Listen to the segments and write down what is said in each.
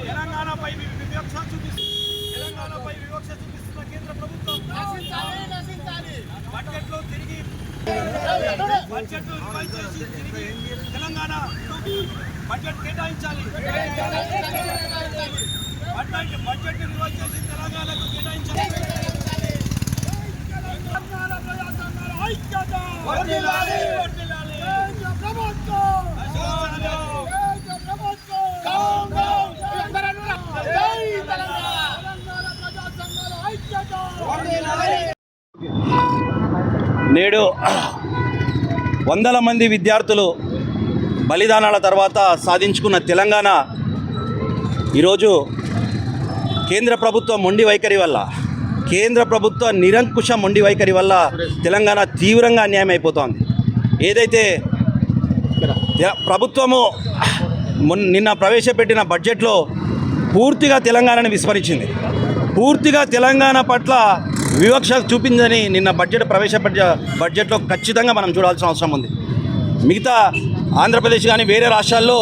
తెలంగాణపై వివక్ష చూపిస్తున్న కేంద్ర ప్రభుత్వం బడ్జెట్లో తిరిగి తెలంగాణ బడ్జెట్ కేటాయించాలి. బడ్జెట్ రివైజ్ చేసి తెలంగాణకు కేటాయించాలి. నేడు వందల మంది విద్యార్థులు బలిదానాల తర్వాత సాధించుకున్న తెలంగాణ ఈరోజు కేంద్ర ప్రభుత్వ మొండి వైఖరి వల్ల, కేంద్ర ప్రభుత్వ నిరంకుశ మొండి వైఖరి వల్ల తెలంగాణ తీవ్రంగా అన్యాయం అయిపోతోంది. ఏదైతే ప్రభుత్వము నిన్న ప్రవేశపెట్టిన బడ్జెట్లో పూర్తిగా తెలంగాణను విస్మరించింది, పూర్తిగా తెలంగాణ పట్ల వివక్ష చూపిందని నిన్న బడ్జెట్లో ఖచ్చితంగా మనం చూడాల్సిన అవసరం ఉంది. మిగతా ఆంధ్రప్రదేశ్ కానీ వేరే రాష్ట్రాల్లో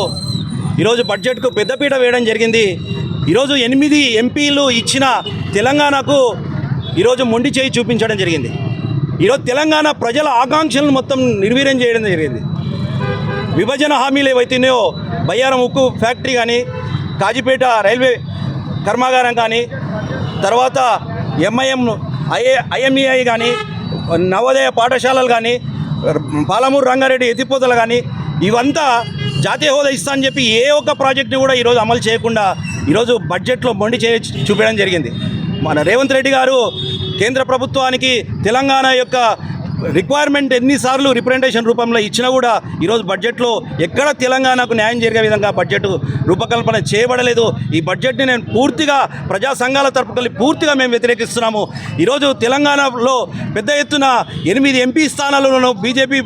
ఈరోజు బడ్జెట్కు పెద్దపీట వేయడం జరిగింది. ఈరోజు 8 ఎంపీలు ఇచ్చిన తెలంగాణకు ఈరోజు మొండి చేయి చూపించడం జరిగింది. ఈరోజు తెలంగాణ ప్రజల ఆకాంక్షలను మొత్తం నిర్వీర్యం చేయడం జరిగింది. విభజన హామీలు ఏవైతున్నాయో బయ్యారం ఉక్కు ఫ్యాక్టరీ కానీ, కాజీపేట రైల్వే కర్మాగారం కానీ, తర్వాత ఐఎంఈఐ కానీ, నవోదయ పాఠశాలలు కానీ, పాలమూరు రంగారెడ్డి ఎత్తిపోతలు కానీ, ఇవంతా జాతీయ హోదా ఇస్తా అని చెప్పి ఏ ఒక్క ప్రాజెక్ట్ని కూడా ఈరోజు అమలు చేయకుండా ఈరోజు బడ్జెట్లో మొండి చూపించడం జరిగింది. మన రేవంత్ రెడ్డి గారు కేంద్ర ప్రభుత్వానికి తెలంగాణ యొక్క రిక్వైర్మెంట్ ఎన్నిసార్లు రిప్రజెంటేషన్ రూపంలో ఇచ్చినా కూడా ఈరోజు బడ్జెట్లో ఎక్కడ తెలంగాణకు న్యాయం జరిగే విధంగా బడ్జెట్ రూపకల్పన చేయబడలేదు. ఈ బడ్జెట్ని నేను పూర్తిగా ప్రజా సంఘాల తరపుకెళ్ళి పూర్తిగా మేము వ్యతిరేకిస్తున్నాము. ఈరోజు తెలంగాణలో పెద్ద ఎత్తున 8 ఎంపీ స్థానాలను బీజేపీ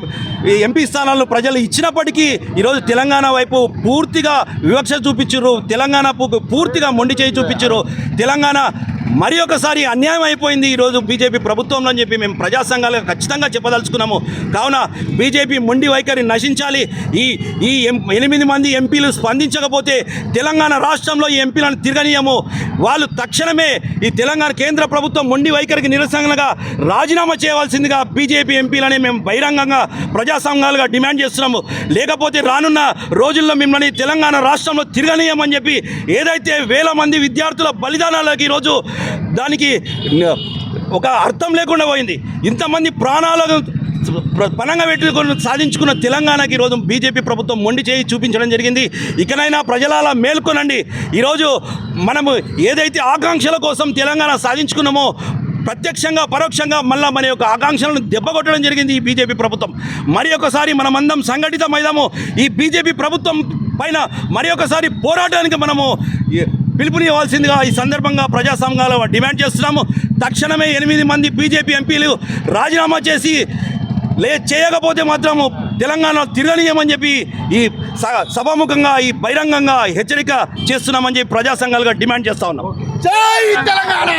ఎంపీ స్థానాలను ప్రజలు ఇచ్చినప్పటికీ ఈరోజు తెలంగాణ వైపు పూర్తిగా వివక్ష చూపించారు, తెలంగాణ పూర్తిగా మొండి చేయి చూపించారు. తెలంగాణ మరి ఒకసారి అన్యాయం అయిపోయింది ఈరోజు బీజేపీ ప్రభుత్వంలో అని చెప్పి మేము ప్రజా సంఘాలుగా ఖచ్చితంగా చెప్పదలుచుకున్నాము. కావున బీజేపీ మొండి వైఖరి నశించాలి. ఈ 8 మంది ఎంపీలు స్పందించకపోతే తెలంగాణ రాష్ట్రంలో ఈ ఎంపీలను తిరగనీయము. వాళ్ళు తక్షణమే ఈ తెలంగాణ కేంద్ర ప్రభుత్వం మొండి వైఖరికి నిరసనగా రాజీనామా చేయవలసిందిగా బీజేపీ ఎంపీలని మేము బహిరంగంగా ప్రజా సంఘాలుగా డిమాండ్ చేస్తున్నాము. లేకపోతే రానున్న రోజుల్లో మిమ్మల్ని తెలంగాణ రాష్ట్రంలో తిరగనీయమని చెప్పి ఏదైతే వేల మంది విద్యార్థుల బలిదానాలకి ఈరోజు దానికి ఒక అర్థం లేకుండా పోయింది. ఇంతమంది ప్రాణాలను పణంగా పెట్టుకుని సాధించుకున్న తెలంగాణకి ఈరోజు బీజేపీ ప్రభుత్వం మొండి చేయి చూపించడం జరిగింది. ఇకనైనా ప్రజల మేల్కొనండి. ఈరోజు మనము ఏదైతే ఆకాంక్షల కోసం తెలంగాణ సాధించుకున్నామో ప్రత్యక్షంగా పరోక్షంగా మళ్ళీ మన యొక్క ఆకాంక్షలను దెబ్బకొట్టడం జరిగింది ఈ బీజేపీ ప్రభుత్వం. మరి ఒకసారి మనమందరం సంఘటితమైదాము. ఈ బీజేపీ ప్రభుత్వం పైన మరి ఒకసారి పోరాటానికి మనము పిలుపునివ్వాల్సిందిగా ఈ సందర్భంగా ప్రజా సంఘాలు డిమాండ్ చేస్తున్నాము. తక్షణమే 8 మంది బీజేపీ ఎంపీలు రాజీనామా చేసి చేయకపోతే మాత్రము తెలంగాణ తిరగనీయమని చెప్పి ఈ సభాముఖంగా ఈ బహిరంగంగా హెచ్చరిక చేస్తున్నామని చెప్పి ప్రజా సంఘాలుగా డిమాండ్ చేస్తా ఉన్నాం. జై తెలంగాణ.